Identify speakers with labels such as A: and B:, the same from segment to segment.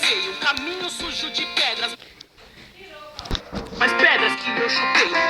A: tracei um caminho sujo de pedras. Mas pedras que eu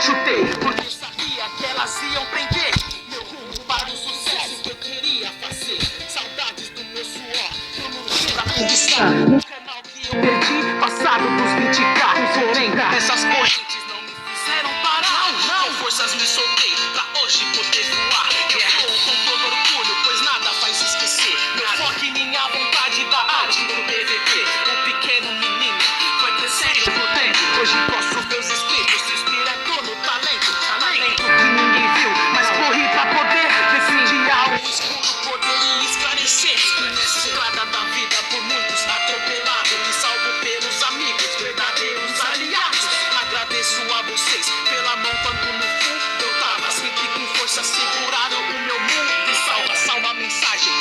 A: chutei, porque sabia que elas iam prender meu rumo para o sucesso que eu queria fazer. Saudades do meu suor, eu lutei pra conquistar o canal que eu perdi, passado dos 20k, dos 80. Essas correntes não me fizeram parar, não, forças me soltei pra hoje poder voar. Eu vou com todo orgulho, pois nada faz esquecer meu foco e minha vontade da arte do PVP. O pequeno menino foi crescendo no tempo, hoje posso ver os espíritos, se inspirador no talento que ninguém viu, mas corri pra poder decidir algo escuro, poder esclarecer. Nessa estrada da vida por muitos atropelado, me salvo pelos amigos, verdadeiros aliados. Agradeço a vocês pela mão quando no fundo eu tava sempre com força, seguraram o meu mundo e salva a mensagem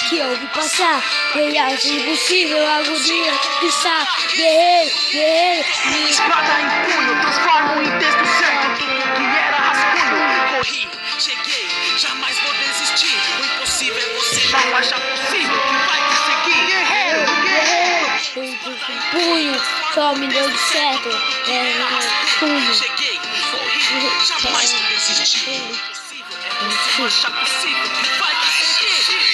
B: que eu vi passar, reais impossível, agonia, pisar, guerreiro,
A: minha espada em punho, transformo em texto certo tudo que era rascunho. Corri, cheguei, jamais vou desistir. O impossível é você não achar possível que vai conseguir. Guerreiro,
B: punho, só me deu de certo, punho.
A: Cheguei, corri, jamais vou desistir. O impossível é você não achar possível que vai conseguir.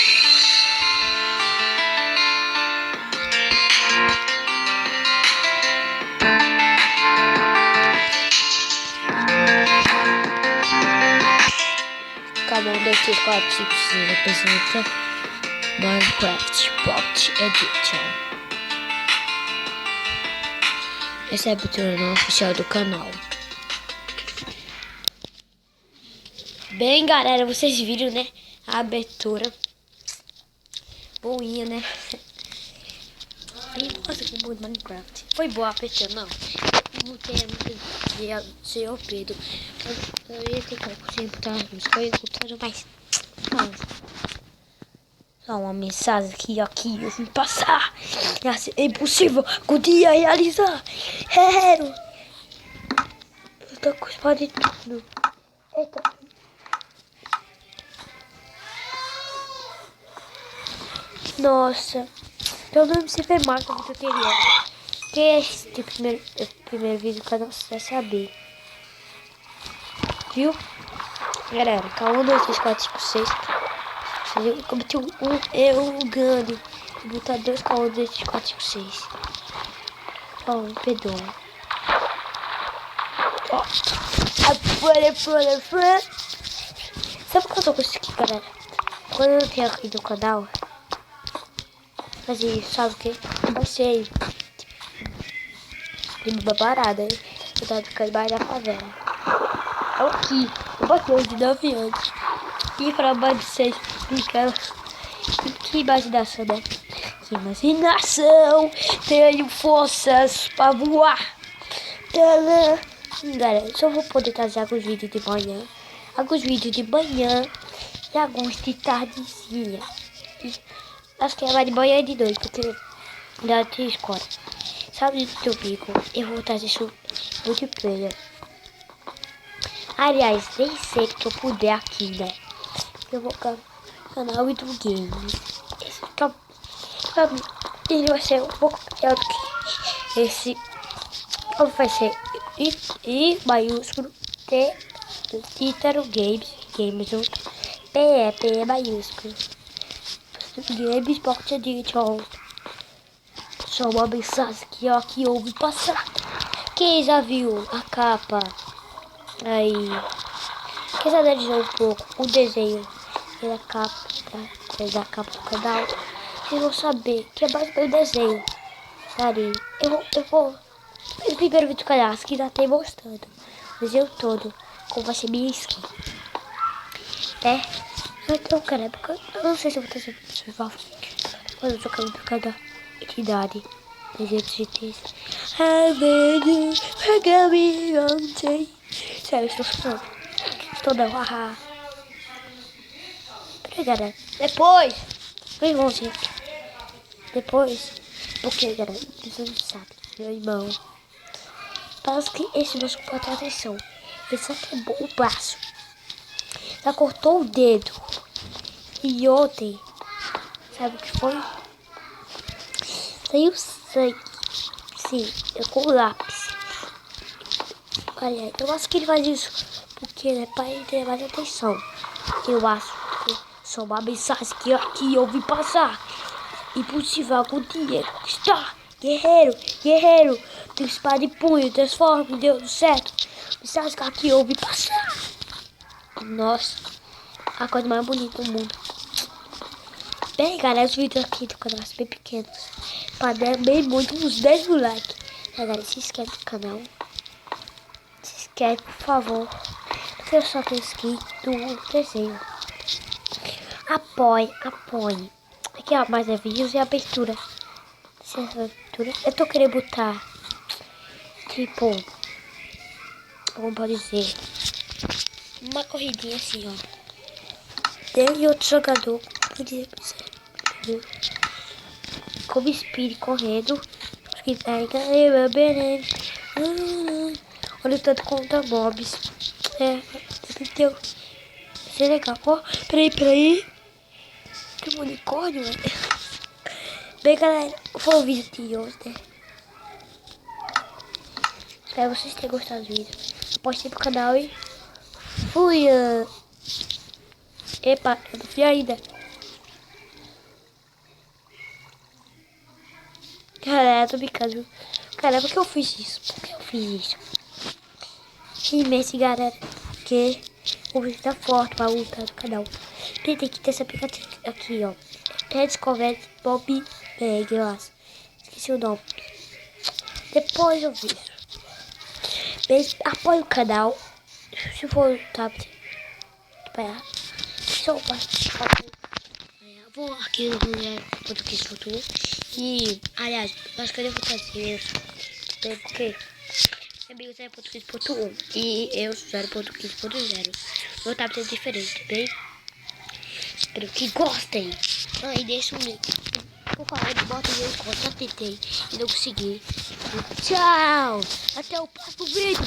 B: Cada 1, 2, 3, 4, 5, 6 apresenta Minecraft Pocket Edition. Essa é a abertura não oficial do canal. Bem, galera, vocês viram, né? A abertura. Boinha, né? Nossa, que bom de Minecraft. Foi boa a abertura, não. Não tem muito de Senhor Pedro. Eu ia ter que botar as músicas, mas só uma mensagem aqui eu vim passar. É impossível podia realizar. Eu tô com espada de tudo. Eita. Nossa, eu não me sei mais como eu queria. Que é esse primeiro vídeo do canal, você vai saber. Viu? Galera, calma, 1, 2, 3, 4, 5, 6. Eu cometi um engano. Vou botar 2, calma, 1, 2, 3, 4, 5, 6. Ó, perdão. Ó. Sabe o que eu tô com isso aqui, galera? Quando eu tenho aqui no canal, fazer isso, sabe o que? Eu baixei. Tem uma parada, hein? Eu tava ficando mais na favela. Aqui, eu bateu de 9 anos. E pra mais de 6 fica. Que imaginação, né? Que imaginação! Tenho forças pra voar. Galera, só vou poder trazer alguns vídeos de manhã. Alguns vídeos de manhã. E alguns de tardezinha. Acho que é mais de manhã e de noite, porque já tem escola. Sabe do bico? Eu vou trazer isso multiplayer. Aliás, nem sei que eu puder aqui, né? Eu vou colocar no canal do Games. Esse ele vai ser um pouco melhor do que esse. Vai ser I maiúsculo T Títaro Games junto PE maiúsculo Games Pocket Edition. Só uma mensagem aqui, ó, que ouve passar. Quem já viu a capa? Aí. Quem já analisou um pouco o desenho da capa, da capa do canal? Vocês vão saber que é mais meu desenho. Ali. Eu vou. No primeiro vídeo do canal, que já tem mostrando o desenho todo. Como vai ser minha skin. É. Então, cara, eu não sei se eu vou trazer pro survival. Quando eu tô jogando do canal. Entidade 303. Pega-me ontem. Sério, estou chorando. Estou não, haha. Peraí, galera. Depois. Meu irmãozinho. Depois. Porque, galera, você não sabe. Meu irmão. Parece que esse não suporta atenção. Ele só quebrou o braço. Já cortou o dedo. E ontem. Sabe o que foi? Saiu sangue. Sim, é com lápis. Olha, eu acho que ele faz isso porque é para ele ter mais atenção. Eu acho que só uma mensagem que eu vim passar. Impossível algum dia. Está, guerreiro, guerreiro. Tem espada e punho, transforma, deu certo. Mensagem que aqui eu vim passar. Nossa, a coisa mais bonita do mundo. Bem, galera, os vídeos aqui do canal são bem pequenos. Para dar bem muito, uns 10 mil likes. Galera, se inscreve no canal. Se inscreve, por favor. Porque eu só tenho escrito o desenho. Apoie, apoie. Aqui ó, mais é vídeos e abertura. Eu tô querendo botar, tipo, como pode dizer, uma corridinha assim, ó. Tem outro jogador, podia ser, como Speed correndo. Olha o tanto contra mobs. Entendeu? Isso é legal. Ó, peraí. Tem um unicórnio, velho. Bem, galera, foi o vídeo de hoje, né? Espero vocês tenham gostado do vídeo. Postei pro canal e fui. Epa, eu não fui ainda. Galera, tô brincando. Cara, por que eu fiz isso? Imenso, galera. Porque o vídeo tá forte pra lutar no canal. Tem que ter esse aplicativo aqui, ó. Rediscovery Bob Bag, eu acho. Esqueci o nome. Depois eu vejo. Apoie o canal. Se for o tablet. Vou aqui no Mulher Português Futuro. E, aliás, acho que eu devo fazer isso. Porque amigo 0.15.1 e eu 0.15.0. Meu tablet é diferente, bem? Espero que gostem. E deixa um link. Por favor, bota o meu encontro. Já tentei e não consegui. Tchau! Até o próximo vídeo.